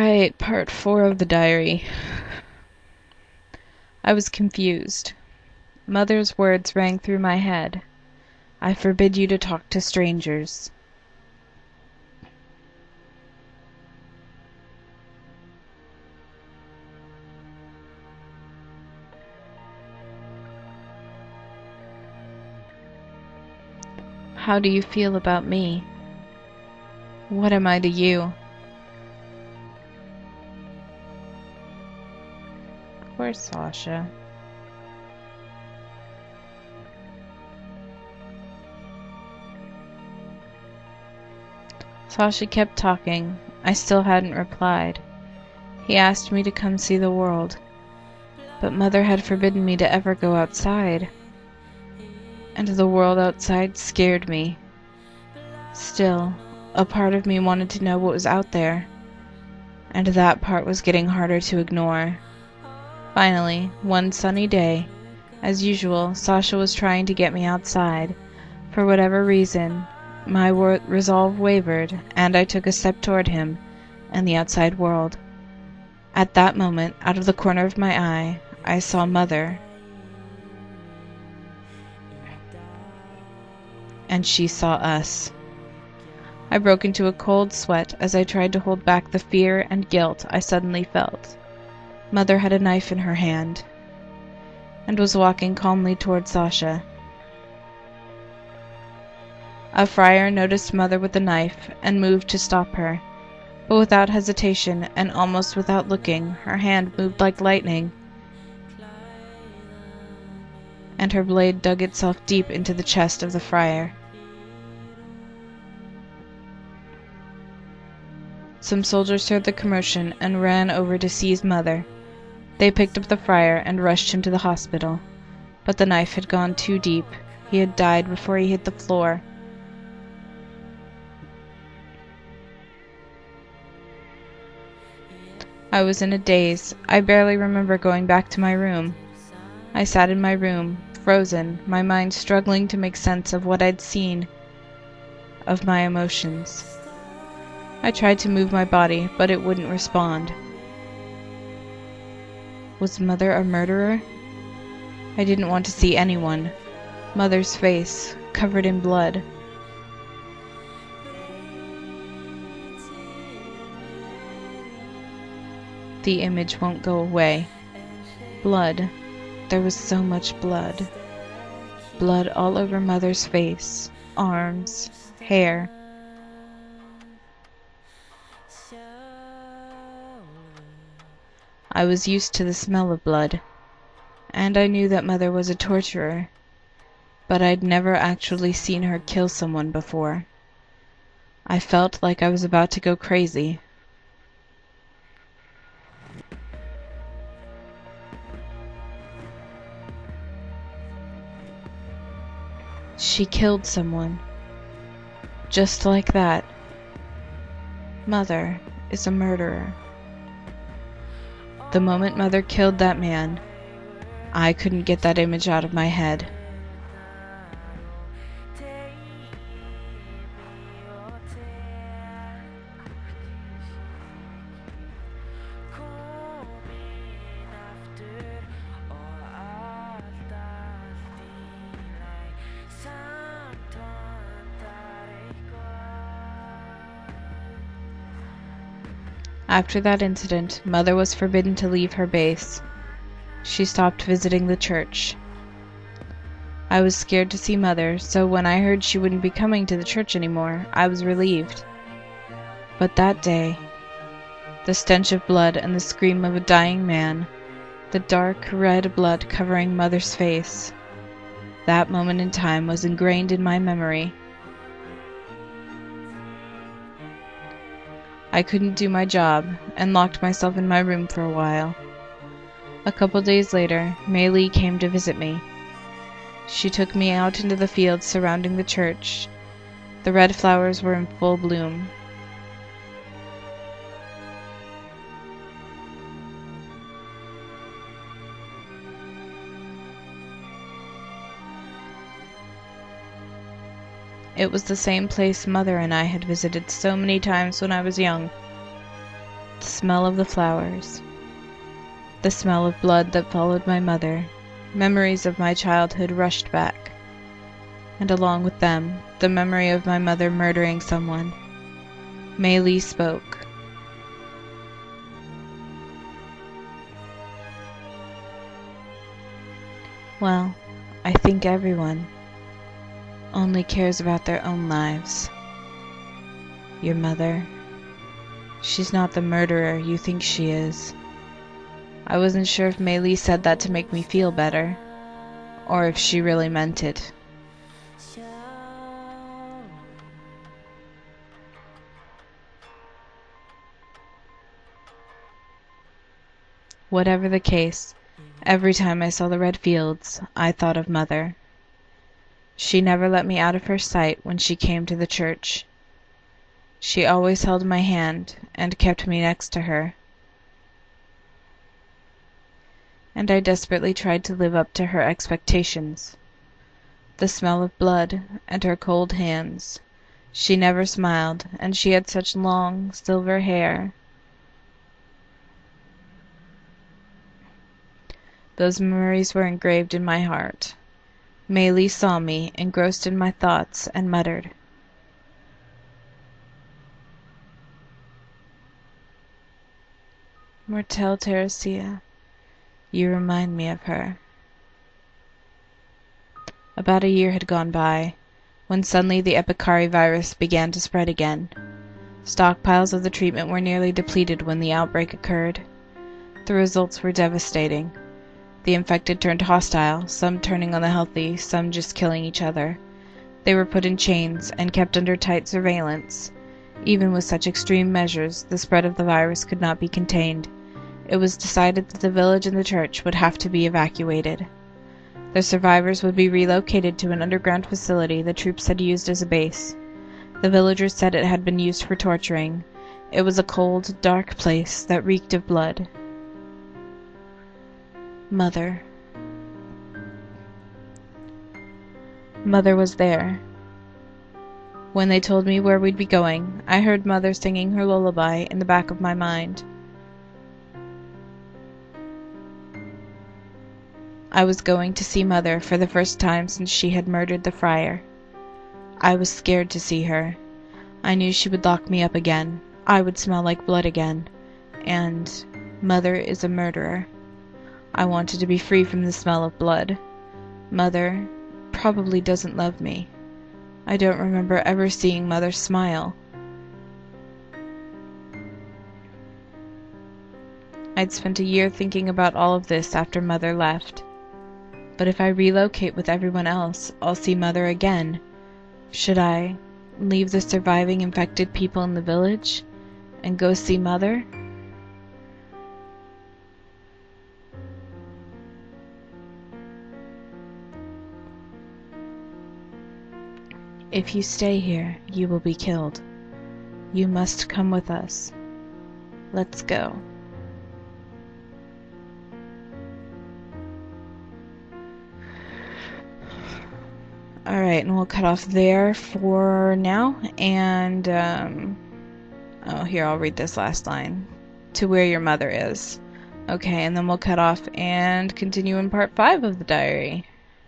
Alright, part 4 of the diary. I was confused. Mother's words rang through my head. I forbid you to talk to strangers. How do you feel about me? What am I to you? Poor Sasha. Sasha kept talking. I still hadn't replied. He asked me to come see the world, but Mother had forbidden me to ever go outside, and the world outside scared me. Still, a part of me wanted to know what was out there, and that part was getting harder to ignore. Finally, one sunny day, as usual, Sasha was trying to get me outside. For whatever reason, my resolve wavered, and I took a step toward him and the outside world. At that moment, out of the corner of my eye, I saw Mother, and she saw us. I broke into a cold sweat as I tried to hold back the fear and guilt I suddenly felt. Mother had a knife in her hand and was walking calmly toward Sasha. A friar noticed Mother with the knife and moved to stop her, but without hesitation and almost without looking, her hand moved like lightning, and her blade dug itself deep into the chest of the friar. Some soldiers heard the commotion and ran over to seize Mother. They picked up the friar and rushed him to the hospital, but the knife had gone too deep. He had died before he hit the floor. I was in a daze. I barely remember going back to my room. I sat in my room, frozen, my mind struggling to make sense of what I'd seen, of my emotions. I tried to move my body, but it wouldn't respond. Was Mother a murderer? I didn't want to see anyone. Mother's face, covered in blood. The image won't go away. Blood. There was so much blood. Blood all over Mother's face, arms, hair. I was used to the smell of blood, and I knew that Mother was a torturer, but I'd never actually seen her kill someone before. I felt like I was about to go crazy. She killed someone. Just like that. Mother is a murderer. The moment Mother killed that man, I couldn't get that image out of my head. After that incident, Mother was forbidden to leave her base. She stopped visiting the church. I was scared to see Mother, so when I heard she wouldn't be coming to the church anymore, I was relieved. But that day, the stench of blood and the scream of a dying man, the dark red blood covering Mother's face, that moment in time was ingrained in my memory. I couldn't do my job, and locked myself in my room for a while. A couple days later, Emile came to visit me. She took me out into the fields surrounding the church. The red flowers were in full bloom. It was the same place Mother and I had visited so many times when I was young. The smell of the flowers. The smell of blood that followed my mother. Memories of my childhood rushed back. And along with them, the memory of my mother murdering someone. Emile spoke. Well, I think everyone only cares about their own lives. Your mother, she's not the murderer you think she is. I wasn't sure if Emile said that to make me feel better, or if she really meant it. Whatever the case, every time I saw the red fields, I thought of Mother. She never let me out of her sight when she came to the church. She always held my hand and kept me next to her. And I desperately tried to live up to her expectations. The smell of blood and her cold hands. She never smiled, and she had such long, silver hair. Those memories were engraved in my heart. Emile saw me, engrossed in my thoughts, and muttered, "Mortelle Theresia, you remind me of her." About a year had gone by, when suddenly the Epicari virus began to spread again. Stockpiles of the treatment were nearly depleted when the outbreak occurred. The results were devastating. The infected turned hostile, some turning on the healthy, some just killing each other. They were put in chains and kept under tight surveillance. Even with such extreme measures, the spread of the virus could not be contained. It was decided that the village and the church would have to be evacuated. The survivors would be relocated to an underground facility the troops had used as a base. The villagers said it had been used for torturing. It was a cold, dark place that reeked of blood. Mother. Mother was there. When they told me where we'd be going, I heard Mother singing her lullaby in the back of my mind. I was going to see Mother for the first time since she had murdered the friar. I was scared to see her. I knew she would lock me up again. I would smell like blood again. And Mother is a murderer. I wanted to be free from the smell of blood. Mother probably doesn't love me. I don't remember ever seeing Mother smile. I'd spent a year thinking about all of this after Mother left. But if I relocate with everyone else, I'll see Mother again. Should I leave the surviving infected people in the village and go see Mother? If you stay here, you will be killed. You must come with us. Let's go. Alright, and we'll cut off there for now, and, oh, here, I'll read this last line. To where your mother is. Okay, and then we'll cut off and continue in part 5 of the diary.